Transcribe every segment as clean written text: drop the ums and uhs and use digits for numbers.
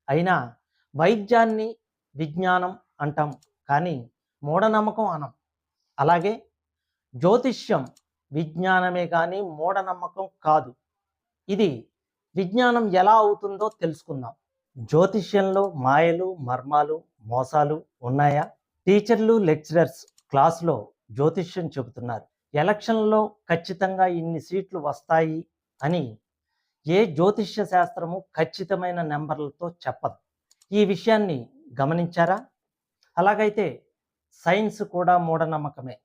అయినా వైద్యాన్ని విజ్ఞానం అంటాం, కానీ మూఢనమ్మకం అనం. అలాగే జ్యోతిష్యం విజ్ఞానమే కానీ మూఢనమ్మకం కాదు. ఇది విజ్ఞానం ఎలా అవుతుందో తెలుసుకుందాం. జ్యోతిష్యంలో మాయలు, మర్మాలు, మోసాలు ఉన్నాయా? టీచర్లు, లెక్చరర్స్ క్లాసులో జ్యోతిష్యం చెబుతున్నారు. ఎలక్షన్లో ఖచ్చితంగా ఇన్ని సీట్లు వస్తాయి అని ఏ జ్యోతిష్య శాస్త్రము ఖచ్చితమైన నెంబర్లతో చెప్పదు. ఈ విషయాన్ని గమనించారా? అలాగైతే సైన్స్ కూడా మూఢనమ్మకమే,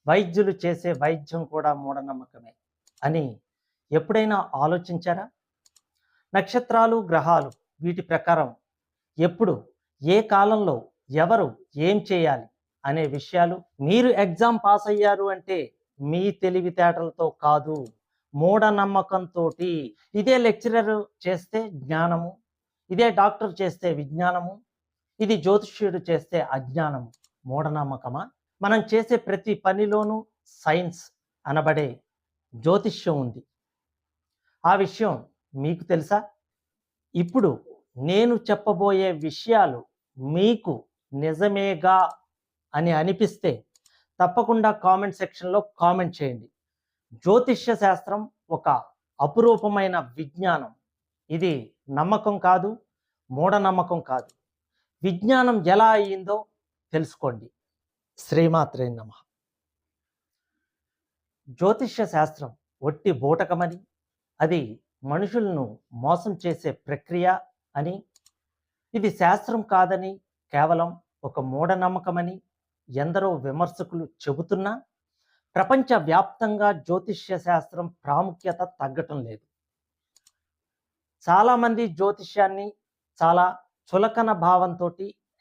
వైద్యులు చేసే వైద్యం కూడా మూఢనమ్మకమే అని ఎప్పుడైనా ఆలోచించారా? నక్షత్రాలు, గ్రహాలు వీటి ప్రకారం ఎప్పుడు, ఏ కాలంలో ఎవరు ఏం చేయాలి అనే విషయాలు మీరు ఎగ్జామ్ పాస్ అయ్యారు అంటే మీ తెలివితేటలతో కాదు, మూఢనమ్మకంతో. ఇదే లెక్చరర్ చేస్తే జ్ఞానము, ఇదే డాక్టర్ చేస్తే విజ్ఞానము, ఇది జ్యోతిష్యుడు చేస్తే అజ్ఞానము. మూఢనమ్మకమా? మనం చేసే ప్రతి పనిలోనూ సైన్స్ అనబడే జ్యోతిష్యం ఉంది. ఆ విషయం మీకు తెలుసా? ఇప్పుడు నేను చెప్పబోయే విషయాలు మీకు నిజమేగా అని అనిపిస్తే తప్పకుండా కామెంట్ సెక్షన్లో కామెంట్ చేయండి. జ్యోతిష్య శాస్త్రం ఒక అపురూపమైన విజ్ఞానం. ఇది నమ్మకం కాదు, మూఢనమ్మకం కాదు. విజ్ఞానం ఎలా అయ్యిందో తెలుసుకోండి. శ్రీమాత్రే నమః. జ్యోతిష్య శాస్త్రం ఒట్టి బూటకమని, అది మనుషులను మోసం చేసే ప్రక్రియ అని, ఇది శాస్త్రం కాదని, కేవలం ఒక మూఢనమ్మకమని ఎందరో విమర్శకులు చెబుతున్నా ప్రపంచవ్యాప్తంగా జ్యోతిష్య శాస్త్రం ప్రాముఖ్యత తగ్గటం లేదు. చాలామంది జ్యోతిష్యాన్ని చాలా చులకన భావంతో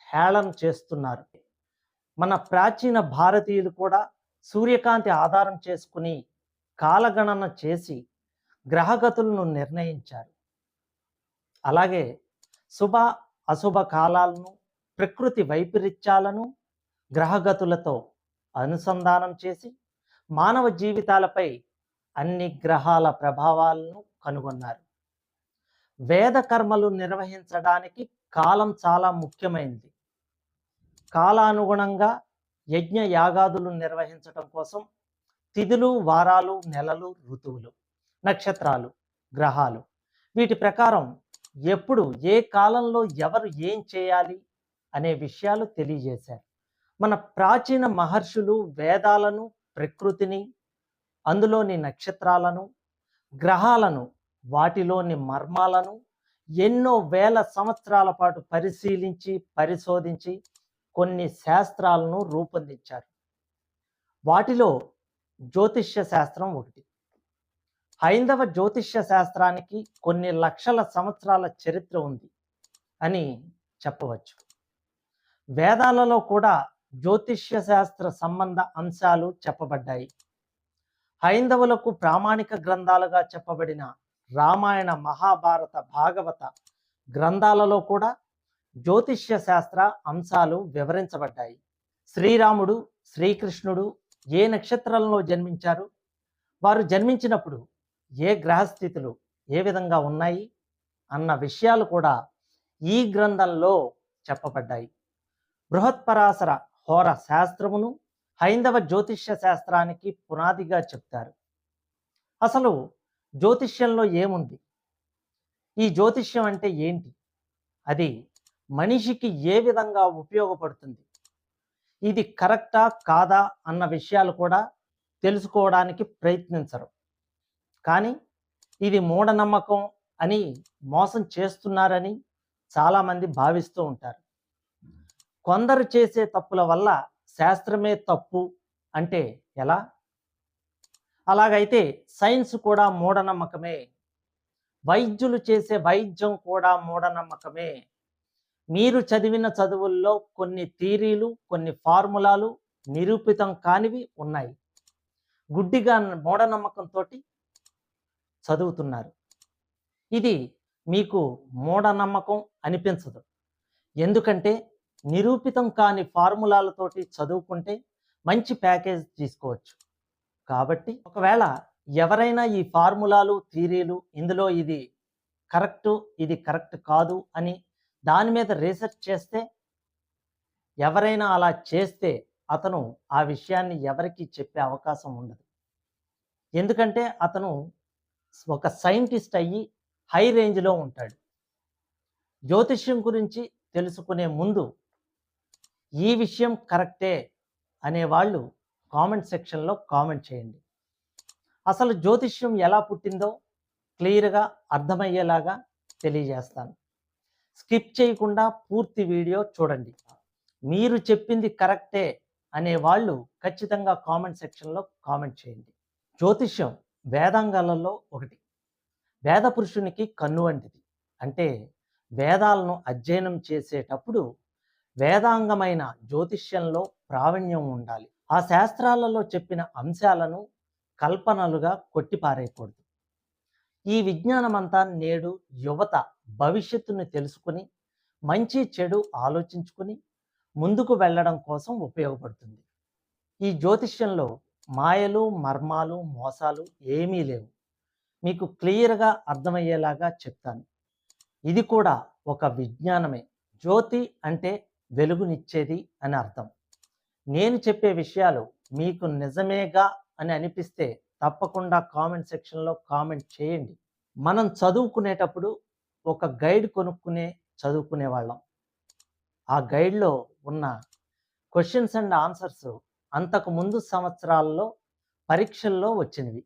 హేళన చేస్తున్నారు. మన ప్రాచీన భారతీయులు కూడా సూర్యకాంతి ఆధారం చేసుకుని కాలగణన చేసి గ్రహగతులను నిర్ణయించారు. అలాగే శుభ అశుభ కాలాలను, ప్రకృతి వైపరీత్యాలను గ్రహగతులతో అనుసంధానం చేసి మానవ జీవితాలపై అన్ని గ్రహాల ప్రభావాలను కనుగొన్నారు. వేద కర్మలు నిర్వహించడానికి కాలం చాలా ముఖ్యమైనది. కాలానుగుణంగా యజ్ఞ యాగాదులు నిర్వహించడం కోసం తిథులు, వారాలు, నెలలు, ఋతువులు, నక్షత్రాలు, గ్రహాలు వీటి ప్రకారం ఎప్పుడు, ఏ కాలంలో ఎవరు ఏం చేయాలి అనే విషయాలు తెలియజేశారు. మన ప్రాచీన మహర్షులు వేదాలను, ప్రకృతిని, అందులోని నక్షత్రాలను, గ్రహాలను, వాటిలోని మర్మాలను ఎన్నో వేల సంవత్సరాల పాటు పరిశీలించి పరిశోధించి కొన్ని శాస్త్రాలను రూపొందించారు. వాటిలో జ్యోతిష్య శాస్త్రం ఒకటి. హైందవ జ్యోతిష్య శాస్త్రానికి కొన్ని లక్షల సంవత్సరాల చరిత్ర ఉంది అని చెప్పవచ్చు. వేదాలలో కూడా జ్యోతిష్య శాస్త్ర సంబంధ అంశాలు చెప్పబడ్డాయి. హైందవులకు ప్రామాణిక గ్రంథాలుగా చెప్పబడిన రామాయణ, మహాభారత, భాగవత గ్రంథాలలో కూడా జ్యోతిష్య శాస్త్ర అంశాలు వివరించబడ్డాయి. శ్రీరాముడు, శ్రీకృష్ణుడు ఏ నక్షత్రంలో జన్మించారు, వారు జన్మించినప్పుడు ఏ గ్రహస్థితులు ఏ విధంగా ఉన్నాయి అన్న విషయాలు కూడా ఈ గ్రంథంలో చెప్పబడ్డాయి. బృహత్పరాశర హోర శాస్త్రమును హైందవ జ్యోతిష్య శాస్త్రానికి పునాదిగా చెప్తారు. అసలు జ్యోతిష్యంలో ఏముంది? ఈ జ్యోతిష్యం అంటే ఏంటి? అది మనిషికి ఏ విధంగా ఉపయోగపడుతుంది? ఇది కరెక్టా కాదా అన్న విషయాలు కూడా తెలుసుకోవడానికి ప్రయత్నించరు. కానీ ఇది మూఢనమ్మకం అని, మోసం చేస్తున్నారని చాలామంది భావిస్తూ ఉంటారు. కొందరు చేసే తప్పుల వల్ల శాస్త్రమే తప్పు అంటే ఎలా? అలాగైతే సైన్స్ కూడా మూఢనమ్మకమే, వైద్యులు చేసే వైద్యం కూడా మూఢనమ్మకమే. మీరు చదివిన చదువుల్లో కొన్ని థియరీలు, కొన్ని ఫార్ములాలు నిరూపితం కానివి ఉన్నాయి. గుడ్డిగా మూఢనమ్మకంతో చదువుతున్నారు. ఇది మీకు మూఢనమ్మకం అనిపించదు. ఎందుకంటే నిరూపితం కాని ఫార్ములాలతోటి చదువుకుంటే మంచి ప్యాకేజ్ తీసుకోవచ్చు. కాబట్టి ఒకవేళ ఎవరైనా ఈ ఫార్ములాలు, థియరీలు, ఇందులో ఇది కరెక్టు, ఇది కరెక్ట్ కాదు అని దాని మీద రీసెర్చ్ చేస్తే, ఎవరైనా అలా చేస్తే అతను ఆ విషయాన్ని ఎవరికీ చెప్పే అవకాశం ఉండదు. ఎందుకంటే అతను ఒక సైంటిస్ట్ అయ్యి హై రేంజ్‌లో ఉంటాడు. జ్యోతిష్యం గురించి తెలుసుకునే ముందు ఈ విషయం కరెక్టే అనేవాళ్ళు కామెంట్ సెక్షన్‌లో కామెంట్ చేయండి. అసలు జ్యోతిష్యం ఎలా పుట్టిందో క్లియర్‌గా అర్థమయ్యేలాగా తెలియజేస్తాను. స్కిప్ చేయకుండా పూర్తి వీడియో చూడండి. మీరు చెప్పింది కరెక్టే అనేవాళ్ళు ఖచ్చితంగా కామెంట్ సెక్షన్‌లో కామెంట్ చేయండి. జ్యోతిష్యం వేదాంగాలలో ఒకటి. వేద పురుషునికి కన్ను వంటిది. అంటే వేదాలను అధ్యయనం చేసేటప్పుడు వేదాంగమైన జ్యోతిష్యంలో ప్రావీణ్యం ఉండాలి. ఆ శాస్త్రాలలో చెప్పిన అంశాలను కల్పనలుగా కొట్టిపారేయకూడదు. ఈ విజ్ఞానమంతా నేడు యువత భవిష్యత్తును తెలుసుకుని మంచి చెడు ఆలోచించుకుని ముందుకు వెళ్ళడం కోసం ఉపయోగపడుతుంది. ఈ జ్యోతిష్యంలో మాయలు, మర్మాలు, మోసాలు ఏమీ లేవు. మీకు క్లియర్‌గా అర్థమయ్యేలాగా చెప్తాను. ఇది కూడా ఒక విజ్ఞానమే. జ్యోతి అంటే వెలుగునిచ్చేది అని అర్థం. నేను చెప్పే విషయాలు మీకు నిజమేగా అని అనిపిస్తే తప్పకుండా కామెంట్ సెక్షన్‌లో కామెంట్ చేయండి. మనం చదువుకునేటప్పుడు ఒక గైడ్ కొనుక్కునే చదువుకునేవాళ్ళం. ఆ గైడ్‌లో ఉన్న క్వెషన్స్ అండ్ ఆన్సర్స్ అంతకు ముందు సంవత్సరాల్లో పరీక్షల్లో వచ్చినవి.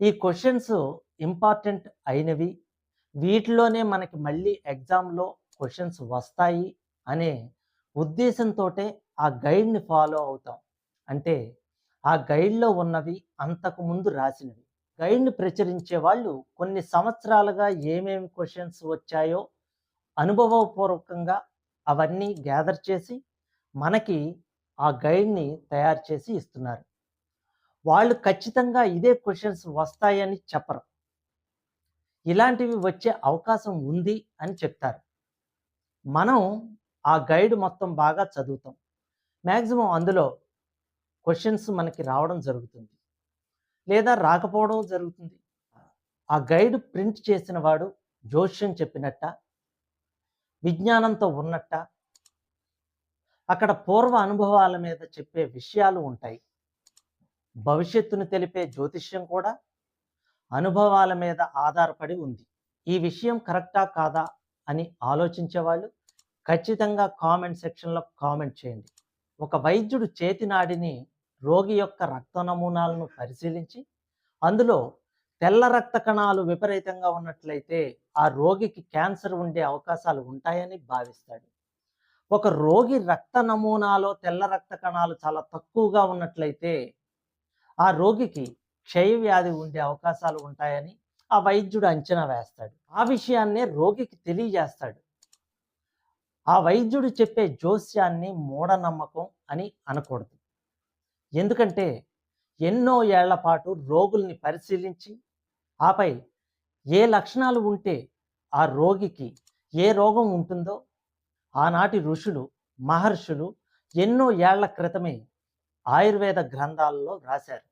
ఈ క్వెషన్స్ ఇంపార్టెంట్ అయినవి. వీటిలోనే మనకి మళ్ళీ ఎగ్జామ్‌లో క్వెషన్స్ వస్తాయి అనే ఉద్దేశంతోటే ఆ గైడ్‌ని ఫాలో అవుతాం. అంటే ఆ గైడ్‌లో ఉన్నవి అంతకు ముందు రాసినవి. గైడ్‌ని ప్రచురించే వాళ్ళు కొన్ని సంవత్సరాలుగా ఏమేమి క్వెషన్స్ వచ్చాయో అనుభవపూర్వకంగా అవన్నీ గ్యాదర్ చేసి మనకి ఆ గైడ్‌ని తయారు చేసి ఇస్తున్నారు. వాళ్ళు ఖచ్చితంగా ఇదే క్వెషన్స్ వస్తాయని చెప్పరు. ఇలాంటివి వచ్చే అవకాశం ఉంది అని చెప్తారు. మనం ఆ గైడ్ మొత్తం బాగా చదువుతాం. మ్యాక్సిమం అందులో క్వెషన్స్ మనకి రావడం జరుగుతుంది. లేదా రాకపోవడం జరుగుతుంది. ఆ గైడ్ ప్రింట్ చేసిన వాడు జోష్యం చెప్పినట్ట, విజ్ఞానంతో ఉన్నట్ట, అక్కడ పూర్వ అనుభవాల మీద చెప్పే విషయాలు ఉంటాయి. భవిష్యత్తును తెలిపే జ్యోతిష్యం కూడా అనుభవాల మీద ఆధారపడి ఉంది. ఈ విషయం కరెక్టా కాదా అని ఆలోచించేవాళ్ళు ఖచ్చితంగా కామెంట్ సెక్షన్‌లో కామెంట్ చేయండి. ఒక వైద్యుడు చేతినాడిని రోగి యొక్క రక్త నమూనాలను పరిశీలించి అందులో తెల్ల రక్త కణాలు విపరీతంగా ఉన్నట్లయితే ఆ రోగికి క్యాన్సర్ ఉండే అవకాశాలు ఉంటాయని భావిస్తాడు. ఒక రోగి రక్త నమూనాలో తెల్ల రక్త కణాలు చాలా తక్కువగా ఉన్నట్లయితే ఆ రోగికి క్షయ వ్యాధి ఉండే అవకాశాలు ఉంటాయని ఆ వైద్యుడు అంచనా వేస్తాడు. ఆ విషయాన్నే రోగికి తెలియజేస్తాడు. ఆ వైద్యుడు చెప్పే జోస్యాన్ని మూఢనమ్మకం అని అనకూడదు. ఎందుకంటే ఎన్నో ఏళ్ల పాటు రోగుల్ని పరిశీలించి ఆపై ఏ లక్షణాలు ఉంటే ఆ రోగికి ఏ రోగం ఉంటుందో ఆనాటి ఋషులు, మహర్షులు ఎన్నో ఏళ్ల క్రితమే ఆయుర్వేద గ్రంథాలలో రాశారు.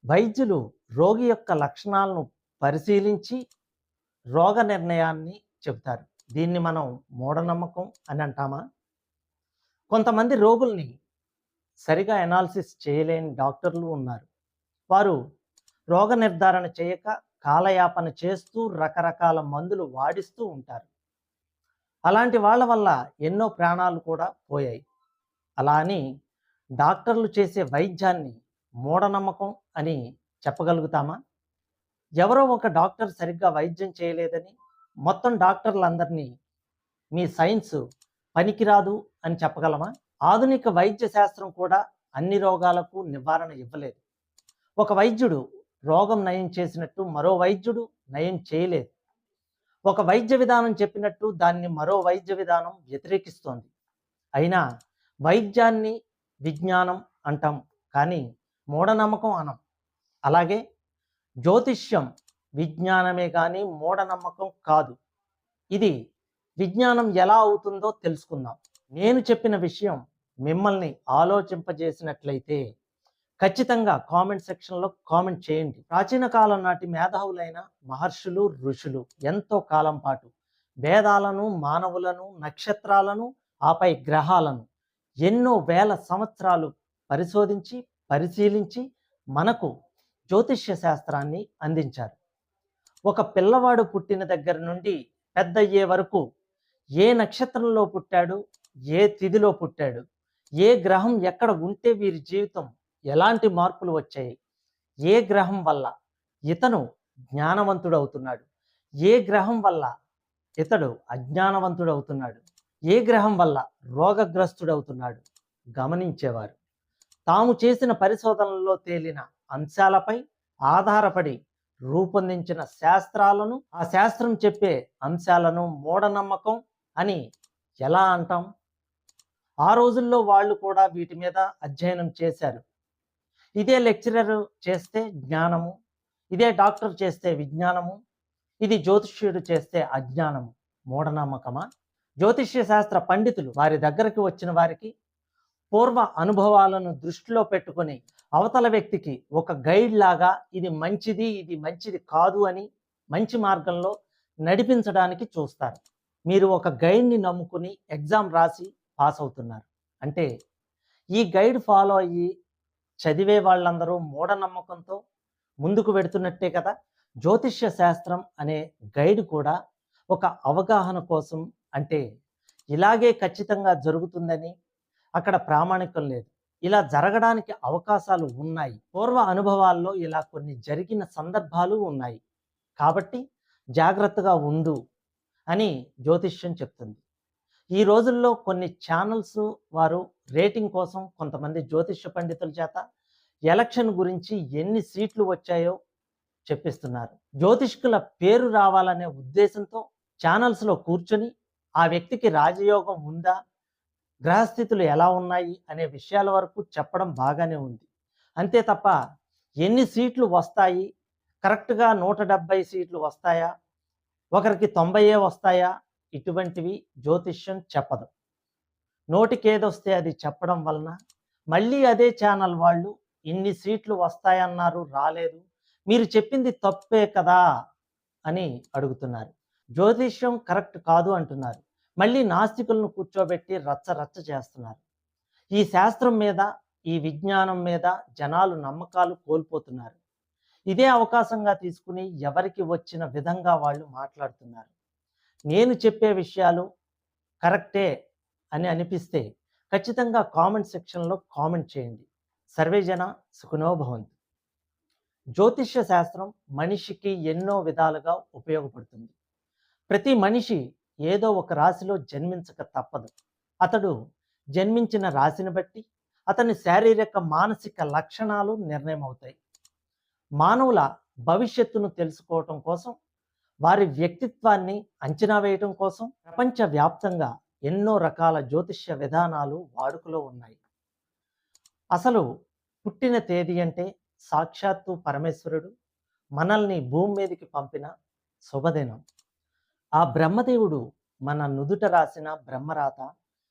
వైద్యులు రోగి యొక్క లక్షణాలను పరిశీలించి రోగ నిర్ణయాన్ని చెబుతారు. దీన్ని మనం మూఢనమ్మకం అని అంటామా? కొంతమంది రోగుల్ని సరిగా అనాలిసిస్ చేయలేని డాక్టర్లు ఉన్నారు. వారు రోగ నిర్ధారణ చేయక కాలయాపన చేస్తూ రకరకాల మందులు వాడిస్తూ ఉంటారు. అలాంటి వాళ్ళ వల్ల ఎన్నో ప్రాణాలు కూడా పోయాయి. అలా అని డాక్టర్లు చేసే వైద్యాన్ని మూఢనమ్మకం అని చెప్పగలుగుతామా? ఎవరో ఒక డాక్టర్ సరిగ్గా వైద్యం చేయలేదని మొత్తం డాక్టర్లందరినీ మీ సైన్స్ పనికిరాదు అని చెప్పగలమా? ఆధునిక వైద్య శాస్త్రం కూడా అన్ని రోగాలకు నివారణ ఇవ్వలేదు. ఒక వైద్యుడు రోగం నయం చేసినట్టు మరో వైద్యుడు నయం చేయలేదు. ఒక వైద్య విధానం చెప్పినట్టు దాన్ని మరో వైద్య విధానం వ్యతిరేకిస్తోంది. అయినా వైద్యాన్ని విజ్ఞానం అంటాం, కానీ మూఢనమ్మకం అనం. అలాగే జ్యోతిష్యం విజ్ఞానమే కానీ మూఢనమ్మకం కాదు. ఇది విజ్ఞానం ఎలా అవుతుందో తెలుసుకుందాం. నేను చెప్పిన విషయం మిమ్మల్ని ఆలోచింపజేసినట్లయితే ఖచ్చితంగా కామెంట్ సెక్షన్లో కామెంట్ చేయండి. ప్రాచీన కాలం నాటి మేధావులైన మహర్షులు, ఋషులు ఎంతో కాలం పాటు వేదాలను, మానవులను, నక్షత్రాలను, ఆపై గ్రహాలను ఎన్నో వేల సంవత్సరాలు పరిశోధించి, పరిశీలించి మనకు జ్యోతిష్య శాస్త్రాన్ని అందించారు. ఒక పిల్లవాడు పుట్టిన దగ్గర నుండి పెద్దయ్యే వరకు ఏ నక్షత్రంలో పుట్టాడు, ఏ తిథిలో పుట్టాడు, ఏ గ్రహం ఎక్కడ ఉంటే వీరి జీవితం ఎలాంటి మార్పులు వచ్చాయి, ఏ గ్రహం వల్ల ఇతను జ్ఞానవంతుడవుతున్నాడు, ఏ గ్రహం వల్ల ఇతడు అజ్ఞానవంతుడవుతున్నాడు, ఏ గ్రహం వల్ల రోగగ్రస్తుడవుతున్నాడు గమనించేవారు. తాము చేసిన పరిశోధనల్లో తేలిన అంశాలపై ఆధారపడి రూపొందించిన శాస్త్రాలను, ఆ శాస్త్రం చెప్పే అంశాలను మూఢనమ్మకం అని ఎలా అంటాం? ఆ రోజుల్లో వాళ్ళు కూడా వీటి మీద అధ్యయనం చేశారు. ఇదే లెక్చరర్ చేస్తే జ్ఞానము, ఇదే డాక్టర్ చేస్తే విజ్ఞానము, ఇది జ్యోతిష్యుడు చేస్తే అజ్ఞానము, మూఢనమ్మకమా? జ్యోతిష్య శాస్త్ర పండితులు వారి దగ్గరకు వచ్చిన వారికి పూర్వ అనుభవాలను దృష్టిలో పెట్టుకొని అవతల వ్యక్తికి ఒక గైడ్ లాగా ఇది మంచిది, ఇది మంచిది కాదు అని మంచి మార్గంలో నడిపించడానికి చూస్తారు. మీరు ఒక గైడ్ని నమ్ముకుని ఎగ్జామ్ రాసి పాస్ అవుతున్నారు అంటే ఈ గైడ్ ఫాలో అయ్యి చదివే వాళ్ళందరూ మూఢనమ్మకంతో ముందుకు వెడుతున్నట్టే కదా. జ్యోతిష్య శాస్త్రం అనే గైడ్ కూడా ఒక అవగాహన కోసం, అంటే ఇలాగే ఖచ్చితంగా జరుగుతుందని అక్కడ ప్రామాణికం లేదు, ఇలా జరగడానికి అవకాశాలు ఉన్నాయి, పూర్వ అనుభవాల్లో ఇలా కొన్ని జరిగిన సందర్భాలు ఉన్నాయి, కాబట్టి జాగ్రత్తగా ఉండు అని జ్యోతిష్యం చెప్తుంది. ఈ రోజుల్లో కొన్ని ఛానల్స్ వారు రేటింగ్ కోసం కొంతమంది జ్యోతిష్య పండితుల చేత ఎలక్షన్ గురించి ఎన్ని సీట్లు వచ్చాయో చెప్పిస్తున్నారు. జ్యోతిష్కుల పేరు రావాలనే ఉద్దేశంతో ఛానల్స్లో కూర్చొని ఆ వ్యక్తికి రాజయోగం ఉందా, గ్రహస్థితులు ఎలా ఉన్నాయి అనే విషయాల వరకు చెప్పడం బాగానే ఉంది. అంతే తప్ప ఎన్ని సీట్లు వస్తాయి, కరెక్ట్గా 170 సీట్లు వస్తాయా, ఒకరికి 90 వస్తాయా, ఇటువంటివి జ్యోతిష్యం చెప్పదు. నోటికేదొస్తే అది చెప్పడం వలన మళ్ళీ అదే ఛానల్ వాళ్ళు ఇన్ని సీట్లు వస్తాయన్నారు, రాలేదు, మీరు చెప్పింది తప్పే కదా అని అడుగుతున్నారు. జ్యోతిష్యం కరెక్ట్ కాదు అంటున్నారు. మళ్ళీ నాస్తికులను కూర్చోబెట్టి రచ్చ రచ్చ చేస్తున్నారు. ఈ శాస్త్రం మీద, ఈ విజ్ఞానం మీద జనాలు నమ్మకాలు కోల్పోతున్నారు. ఇదే అవకాశంగా తీసుకుని ఎవరికి వచ్చిన విధంగా వాళ్ళు మాట్లాడుతున్నారు. నేను చెప్పే విషయాలు కరెక్టే అని అనిపిస్తే ఖచ్చితంగా కామెంట్ సెక్షన్లో కామెంట్ చేయండి. సర్వేజన సుఖినో భవంతు. జ్యోతిష్య శాస్త్రం మనిషికి ఎన్నో విధాలుగా ఉపయోగపడుతుంది. ప్రతి మనిషి ఏదో ఒక రాశిలో జన్మించక తప్పదు. అతడు జన్మించిన రాశిని బట్టి అతని శారీరక, మానసిక లక్షణాలు నిర్ణయం అవుతాయి. మానవుల భవిష్యత్తును తెలుసుకోవటం కోసం, వారి వ్యక్తిత్వాన్ని అంచనా వేయటం కోసం ప్రపంచవ్యాప్తంగా ఎన్నో రకాల జ్యోతిష్య విధానాలు వాడుకలో ఉన్నాయి. అసలు పుట్టిన తేదీ అంటే సాక్షాత్తు పరమేశ్వరుడు మనల్ని భూమి మీదకి పంపిన శుభదినం. ఆ బ్రహ్మదేవుడు మన నుదుట రాసిన బ్రహ్మరాత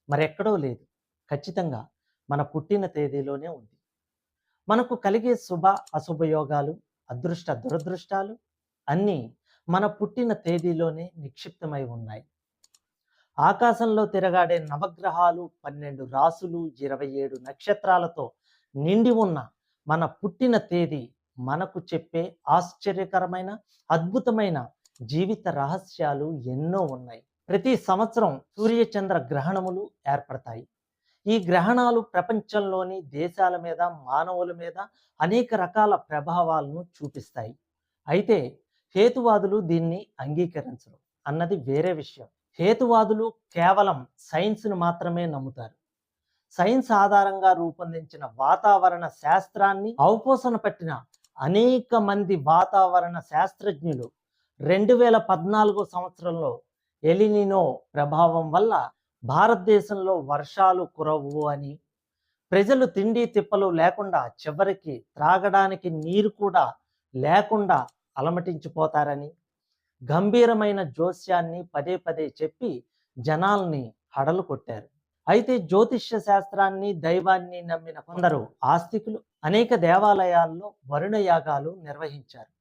మరెక్కడో లేదు, ఖచ్చితంగా మన పుట్టిన తేదీలోనే ఉంది. మనకు కలిగే శుభ అశుభయోగాలు, అదృష్ట దురదృష్టాలు అన్నీ మన పుట్టిన తేదీలోనే నిక్షిప్తమై ఉన్నాయి. ఆకాశంలో తిరగాడే నవగ్రహాలు, 12 రాసులు, 27 నక్షత్రాలతో నిండి ఉన్న మన పుట్టిన తేదీ మనకు చెప్పే ఆశ్చర్యకరమైన, అద్భుతమైన జీవిత రహస్యాలు ఎన్నో ఉన్నాయి. ప్రతి సంవత్సరం సూర్యచంద్ర గ్రహణములు ఏర్పడతాయి. ఈ గ్రహణాలు ప్రపంచంలోని దేశాల మీద, మానవుల మీద అనేక రకాల ప్రభావాలను చూపిస్తాయి. అయితే హేతువాదులు దీన్ని అంగీకరించరు అన్నది వేరే విషయం. హేతువాదులు కేవలం సైన్స్ను మాత్రమే నమ్ముతారు. సైన్స్ ఆధారంగా రూపొందించిన వాతావరణ శాస్త్రాన్ని అవపోసన పట్టిన అనేక మంది వాతావరణ శాస్త్రజ్ఞులు 2014 సంవత్సరంలో ఎలినినో ప్రభావం వల్ల భారతదేశంలో వర్షాలు కురవు అని, ప్రజలు తిండి తిప్పలు లేకుండా చివరికి త్రాగడానికి నీరు కూడా లేకుండా అలమటించిపోతారని గంభీరమైన జోస్యాన్ని పదే పదే చెప్పి జనాల్ని హడలు కొట్టారు. అయితే జ్యోతిష్య శాస్త్రాన్ని, దైవాన్ని నమ్మిన కొందరు ఆస్తికులు అనేక దేవాలయాల్లో వరుణ యాగాలు నిర్వహించారు.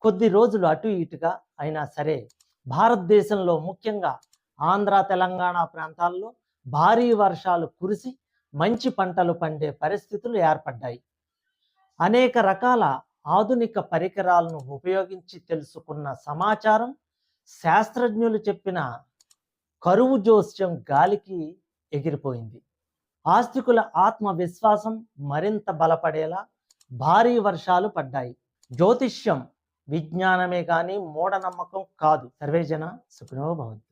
కొద్ది రోజులు అటు ఇటుగా అయినా సరే భారతదేశంలో ముఖ్యంగా ఆంధ్ర, తెలంగాణ ప్రాంతాల్లో భారీ వర్షాలు కురిసి మంచి పంటలు పండే పరిస్థితులు ఏర్పడ్డాయి. అనేక రకాల ఆధునిక పరికరాలను ఉపయోగించి తెలుసుకున్న సమాచారం శాస్త్రజ్ఞులు చెప్పిన కరువు జోస్యం గాలికి ఎగిరిపోయింది. ఆస్తికుల ఆత్మవిశ్వాసం మరింత బలపడేలా భారీ వర్షాలు పడ్డాయి. జ్యోతిష్యం విజ్ఞానమే కానీ మూఢనమ్మకం కాదు. సర్వేజన సుఖినో భవంతు.